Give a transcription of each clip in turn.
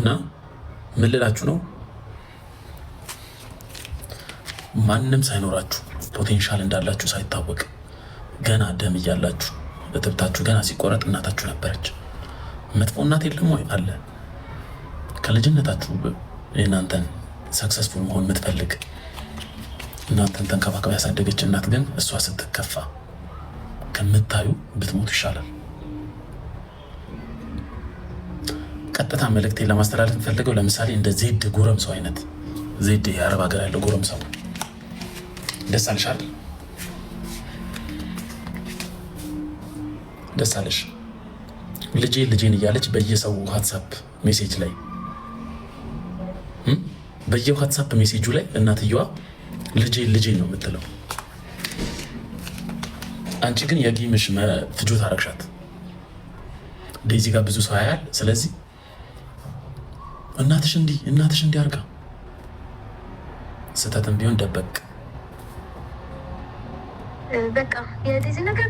እና ምን ልላችሁ ነው? ማንም ሳይኖራችሁ ፖቴንሻል እንዳላችሁ ሳይታወቅ ገና ደም እያላችሁ እትብታችሁ ገና ሲቆረጥ እናታችሁ ነበረች። መጥፎ እናት የለም ወይ? አለ። ከልጅነታችሁ የእናንተን ሰክሰስፉል መሆን የምትፈልግ እናንተን ተንከባከባ ያሳደገች እናት ግን እሷ ስትከፋ ከምታዩ ብትሞቱ ይሻላል። ቀጥታ መልእክቴን ለማስተላለፍ የምፈልገው ለምሳሌ እንደ ዜድ ጎረምሳው አይነት ዜድ የአረብ ሀገር ያለው ጎረምሳው ደስ አለሽ አይደል? ደስ አለሽ ልጄን እያለች በየሰው ዋትሳፕ ሜሴጅ ላይ በየዋትሳፕ ሜሴጁ ላይ እናትየዋ ልጄን ነው የምትለው። አንቺ ግን የጌምሽ ፍጆታ አረግሻት። ዴዚ ጋር ብዙ ሰው ያያል። ስለዚህ እናትሽ እንዲህ አርጋ ስህተትም ቢሆን ደበቅ። በቃ የዴዚ ነገር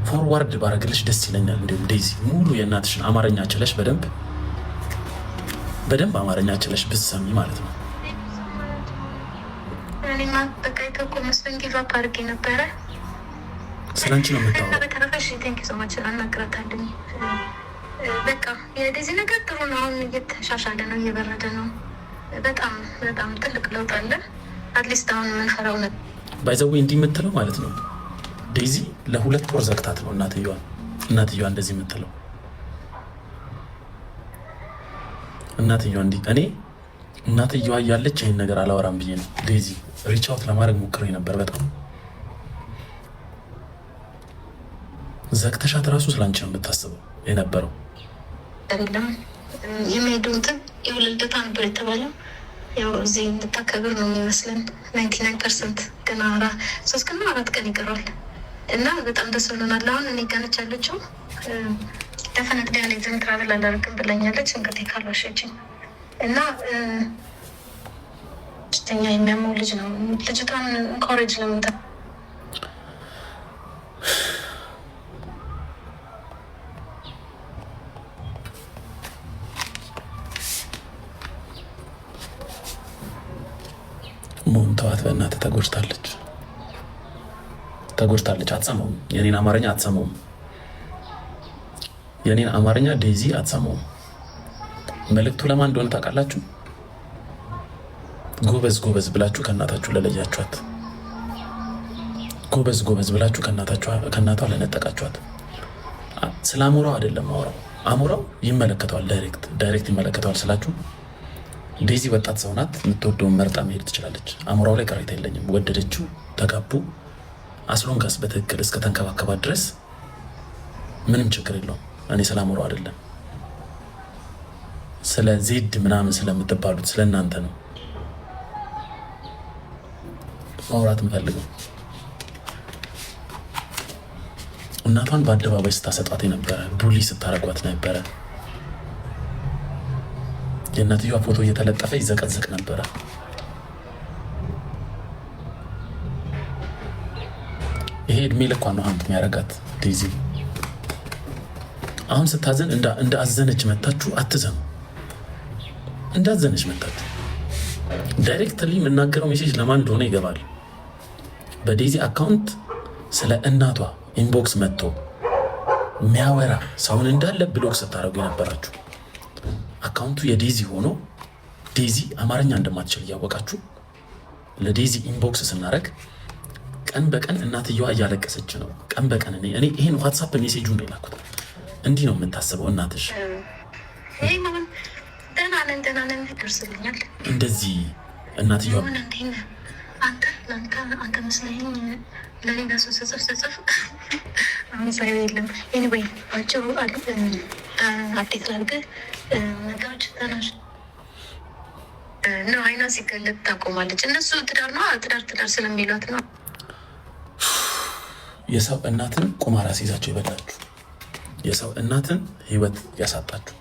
ፎርዋርድ ባረግልሽ ደስ ይለኛል። እንዲሁም ዴዚ ሙሉ የእናትሽን አማርኛ ችለሽ በደንብ አማርኛ ችለሽ ብትሰሚ ማለት ነው። እኔማ በቃ የተኮ መስሎኝ ጊቭ አፕ አድርጌ ነበረ። ስለ አንቺ ነው የምታወራው። በተረፈሽ ቴንክ ዩ ሶ ማች አናግራታለሁ። በቃ የዴዚ ነገር ጥሩ ነው። አሁን እየተሻሻለ ነው፣ እየበረደ ነው። በጣም ትልቅ ለውጥ አለ። አትሊስት አሁን የምንፈራው ነው ባይ ዘ ዌይ እንዲህ የምትለው ማለት ነው። ዴዚ ለ2 ወር ዘግታት ነው እናትየዋ እንደዚህ የምትለው። እናትየዋ እንዲህ እኔ እናትየዋ እያለች ይህን ነገር አላወራም ብዬ ነው ዴዚ ሪች አውት ለማድረግ ሞክሬ ነበር። በጣም ዘግተሻት ራሱ ስላንቺ ነው የምታስበው የነበረው። አይደለም የሚሄዱትን የወለልደታ ነበር የተባለው። ያው እዚህ እንድታከብር ነው የሚመስለን። 99% ገና 3 ቀን 4 ቀን ይቀራል እና በጣም ደስ ብሎናል። አሁን እኔ ጋር ነች ያለችው። ደፈነት ዲያኔ ዝም ትራቨል አላደርግም ብላኛለች። እንግዲህ ካልዋሸችኝ እና ስተኛ የሚያመው ልጅ ነው። ልጅቷን ኮሬጅ ለምንታ ሞንተዋት በእናትህ ተጎድታለች። አትሰማውም፣ የኔን አማርኛ አትሰማውም። የኔን አማርኛ ዴዚ አትሰማውም። መልእክቱ ለማን እንደሆነ ታውቃላችሁ? ጎበዝ ብላችሁ ከእናታችሁ ለለያችኋት። ጎበዝ ብላችሁ ከእናቷ ለነጠቃችኋት። ስለ አሞራው አይደለም ማውራው። አሞራው ይመለከተዋል፣ ዳይሬክት ይመለከተዋል ስላችሁ ዴዚ ወጣት ሰው ናት። የምትወደውን መርጣ መሄድ ትችላለች። አሞራው ላይ ቅሬታ የለኝም። ወደደችው፣ ተጋቡ። አስሎንጋስ በትክክል እስከ ተንከባከባት ድረስ ምንም ችግር የለውም። እኔ ስለ አሞራው አይደለም፣ ስለ ዜድ ምናምን ስለምትባሉት ስለ እናንተ ነው ማውራት የምፈልገው። እናቷን በአደባባይ ስታሰጧት ነበረ፣ ቡሊ ስታረጓት ነበረ። የእናትየዋ ፎቶ እየተለጠፈ ይዘቀዘቅ ነበረ። ይሄ እድሜ ልኳን ነው ሀንት የሚያረጋት ዴዚ። አሁን ስታዘን እንደ አዘነች መታችሁ አትዘኑ። እንዳዘነች መታችሁ ዳይሬክትሊ የምናገረው ሜሴጅ ለማን እንደሆነ ይገባል። በዴዚ አካውንት ስለ እናቷ ኢንቦክስ መጥቶ የሚያወራ ሰውን እንዳለ ብሎክ ስታደርጉ የነበራችሁ አካውንቱ የዴዚ ሆኖ ዴዚ አማርኛ እንደማትችል እያወቃችሁ ለዴዚ ኢንቦክስ ስናደርግ ቀን በቀን እናትየዋ እያለቀሰች ነው። ቀን በቀን እኔ ይሄን ዋትሳፕ ሜሴጁ ነው የላኩት። እንዲህ ነው የምታስበው እናትሽ። ደህና ነን ደርስልኛል። እንደዚህ እናትየዋ አንተ መስለኝ ለሌላ ሰው ስጽፍ አምሳይ የለም። ኤኒዌይ ባጭሩ አዴት ላድርግ ነገሮች ተናሽ ነው። አይና ሲገለጥ ታቆማለች። እነሱ ትዳር ስለሚሏት ነው። የሰው እናትን ቁማር አስይዛችሁ ይበላችሁ። የሰው እናትን ህይወት ያሳጣችሁ።